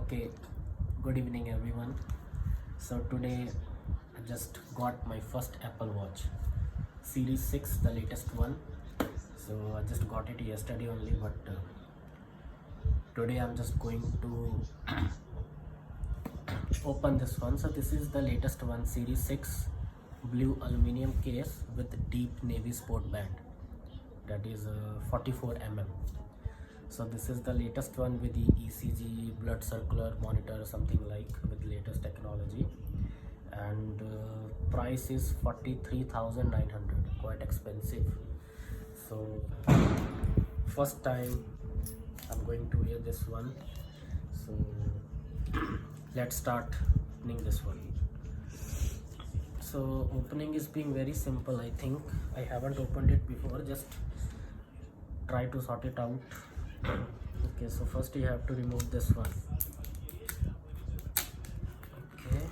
Okay, good evening everyone. So today I just got my first Apple Watch Series 6, the latest one. So I just got it yesterday only, but today I'm just going to open this one. So this is the latest one, Series 6, blue aluminum case with deep navy sport band, that is 44 mm. So this is the latest one with the ECG, blood circular monitor, something like, with latest technology, and price is 43,900, quite expensive. So first time I'm going to wear this one. So let's start opening this one. So opening is being very simple. I think I haven't opened it before, just try to sort it out. Okay, so first you have to remove this one. Okay,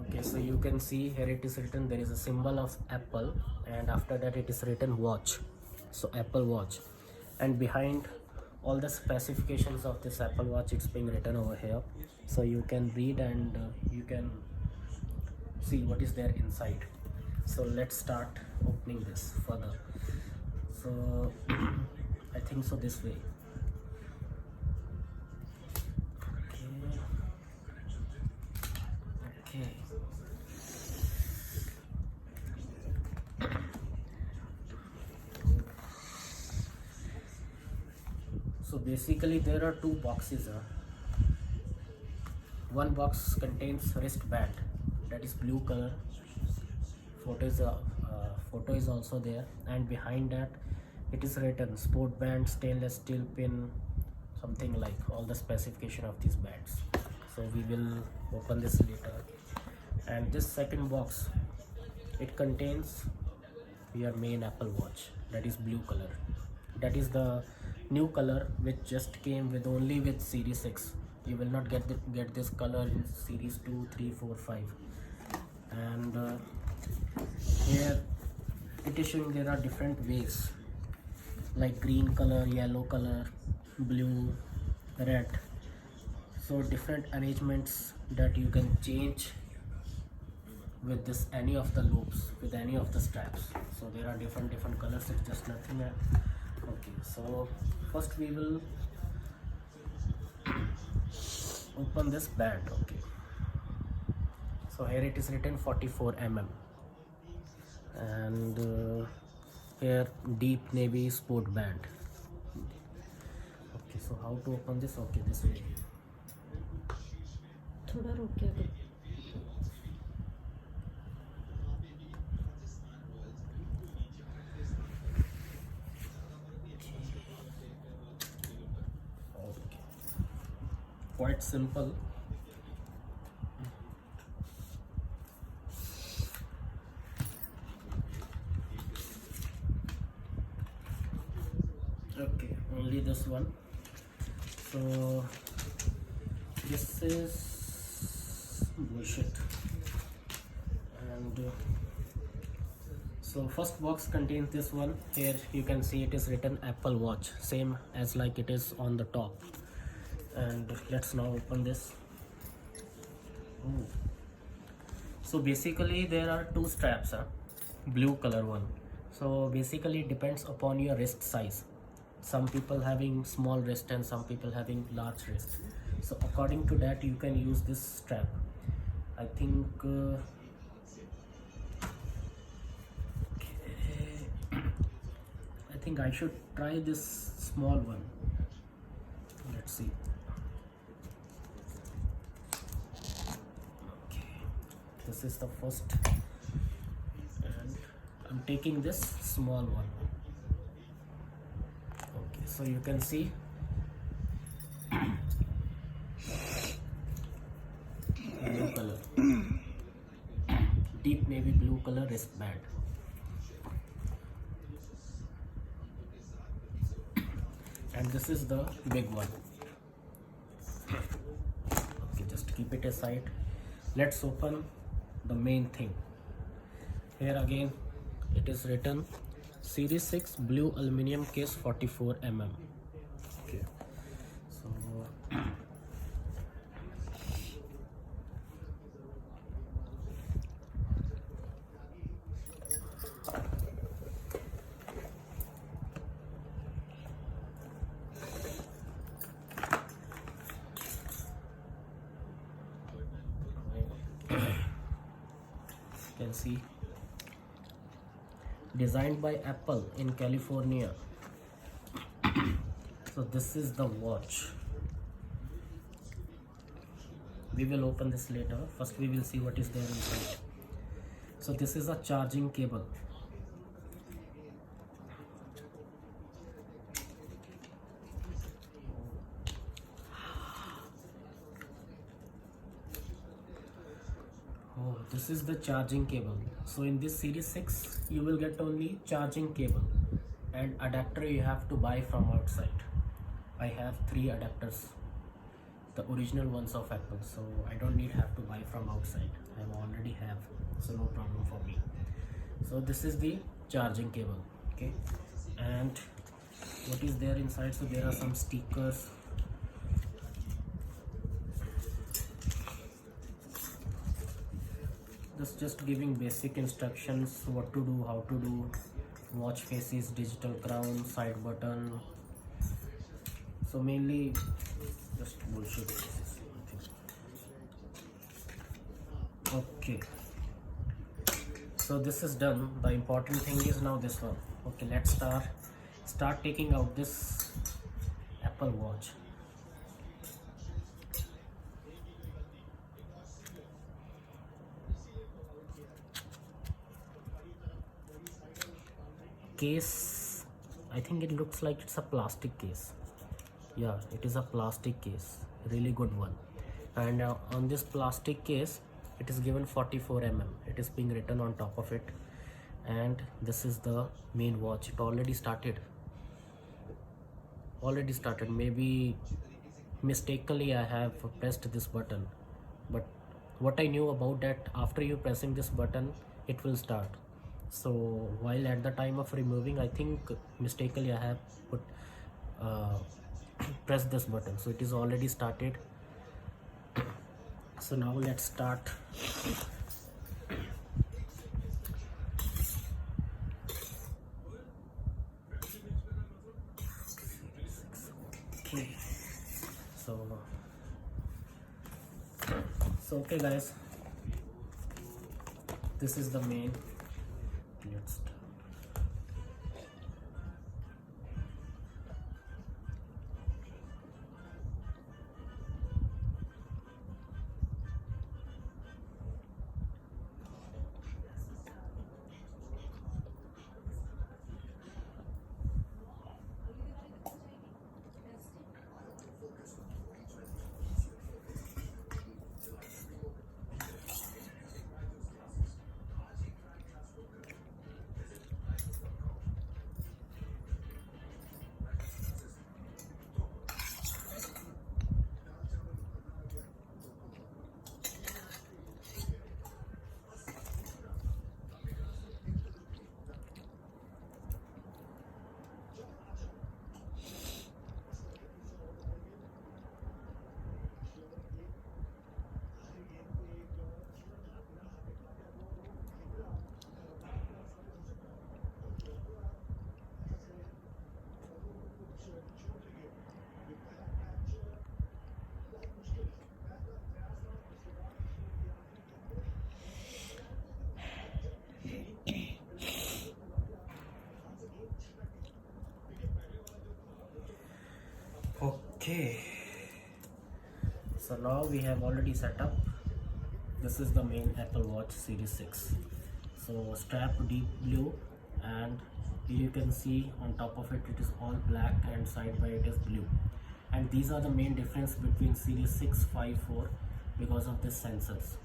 okay, so you can see here it is written, there is a symbol of Apple, and after that it is written watch, so Apple Watch, and behind all the specifications of this Apple Watch, it's being written over here, so you can read and you can see what is there inside. So let's start opening this further. So I think so this way. Okay. So basically there are two boxes. One box contains wristband, that is blue color. Photo is also there, and behind that it is written sport band, stainless steel pin, something like, all the specification of these bands. So we will open this later. And this second box, it contains your main Apple Watch, that is blue color. That is the new color which just came with only with Series 6. You will not get this color in Series 2, 3, 4, 5. And here it is showing there are different ways, like green color, yellow color, blue, red. So different arrangements that you can change with this, any of the loops, with any of the straps. So there are different colors, it's just nothing. Okay, so first we will open this band. Okay, so here it is written 44 mm, and here deep navy sport band. Okay, so how to open this? Okay, this way. थोड़ा रोक के अगर Okay, quite simple. Okay, only this one. So this is bullshit. And so first box contains this one. Here you can see it is written Apple Watch, same as like it is on the top. And let's now open this. Oh. So basically there are two straps, blue color one. So basically it depends upon your wrist size. Some people having small wrist and some people having large wrist. So according to that you can use this strap. I think I think I should try this small one. Let's see. Okay, this is the first, and I'm taking this small one. Okay, so you can see blue color, deep navy blue color wristband. And this is the big one. Okay, just keep it aside. Let's open the main thing. Here again it is written Series 6 blue aluminum case 44 mm. Okay, so you can see designed by Apple in California. So this is the watch. We will open this later. First we will see what is there inside. So this is a charging cable. Oh, this is the charging cable. So in this Series 6 you will get only charging cable and adapter you have to buy from outside. I have 3 adapters, the original ones of Apple, so I don't have to buy from outside. I already have, so no problem for me. So this is the charging cable. Okay, and what is there inside? So there are some stickers. This just giving basic instructions, what to do, how to do. Watch faces, digital crown, side button. So mainly just bullshit. Okay, so this is done. The important thing is now this one. Okay, let's start taking out this Apple Watch. Case, I think it looks like it's a plastic case. Yeah, it is a plastic case, really good one. And on this plastic case it is given 44 mm. It is being written on top of it. And this is the main watch. It already started. Maybe mistakenly I have pressed this button, but what I knew about that, after you pressing this button it will start. So while at the time of removing, I think mistakenly I have put press this button, so it is already started. So now let's start. Okay, so okay guys, this is the main. Let's start. Okay, so now we have already set up. This is the main Apple Watch Series 6. So strap deep blue, and you can see on top of it, it is all black and side by it is blue. And these are the main difference between Series 6, 5, 4 because of this sensors.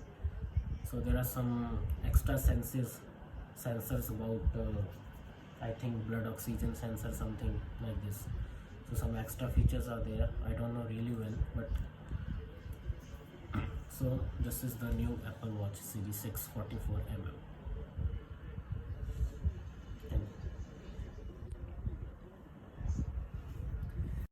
So there are some extra sensors about I think blood oxygen sensor, something like this. So some extra features are there. I don't know really well, but So this is the new Apple Watch Series 6 44 mm.